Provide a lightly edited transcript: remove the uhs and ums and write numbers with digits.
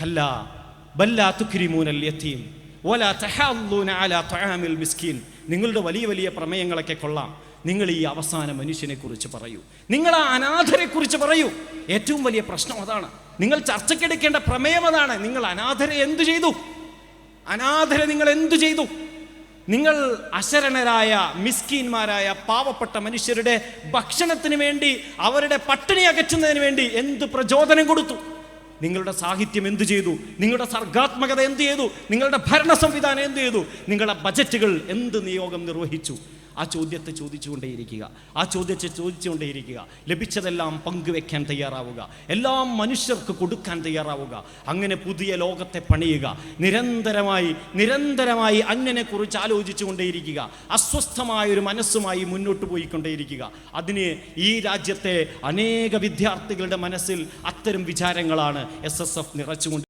കല്ലാ ബല്ലാ തുക്രിമൂനൽ യതീം വലാ തഹല്ലൂന അലാ തആമിൽ മിസ്കീൻ. നിങ്ങളുടെ വലിയ വലിയ പ്രമേയങ്ങളൊക്കെ കൊള്ളാം, നിങ്ങൾ ഈ അവസാന മനുഷ്യനെ കുറിച്ച് പറയൂ, നിങ്ങൾ ആ അനാഥരെ കുറിച്ച് പറയൂ. ഏറ്റവും വലിയ പ്രശ്നം അതാണ്. നിങ്ങൾ ചർച്ചയ്ക്കെടുക്കേണ്ട പ്രമേയം അതാണ്. നിങ്ങൾ അനാഥരെ എന്തു ചെയ്തു? അനാഥരെ നിങ്ങൾ എന്തു ചെയ്തു? നിങ്ങൾ അശരണരായ മിസ്കീന്മാരായ പാവപ്പെട്ട മനുഷ്യരുടെ ഭക്ഷണത്തിന് വേണ്ടി, അവരുടെ പട്ടിണി അകറ്റുന്നതിന് വേണ്ടി എന്ത് പ്രചോദനം കൊടുത്തു? നിങ്ങളുടെ സാഹിത്യം എന്തു ചെയ്തു? നിങ്ങളുടെ സർഗാത്മകത എന്തു ചെയ്തു? നിങ്ങളുടെ ഭരണ സംവിധാനം എന്തു ചെയ്തു? നിങ്ങളുടെ ബജറ്റുകൾ എന്ത് നിയോഗം നിർവഹിച്ചു? ആ ചോദ്യത്തെ ചോദിച്ചുകൊണ്ടേയിരിക്കുക. ലഭിച്ചതെല്ലാം പങ്കുവെക്കാൻ തയ്യാറാവുക, എല്ലാം മനുഷ്യർക്ക് കൊടുക്കാൻ തയ്യാറാവുക. അങ്ങനെ പുതിയ ലോകത്തെ പണിയുക. നിരന്തരമായി അന്യനെക്കുറിച്ച് ആലോചിച്ചുകൊണ്ടേയിരിക്കുക. അസ്വസ്ഥമായൊരു മനസ്സുമായി മുന്നോട്ട് പോയിക്കൊണ്ടേയിരിക്കുക. അതിന് ഈ രാജ്യത്തെ അനേക വിദ്യാർത്ഥികളുടെ മനസ്സിൽ അത്തരം വിചാരങ്ങളാണ് SSF നിറച്ചുകൊണ്ട്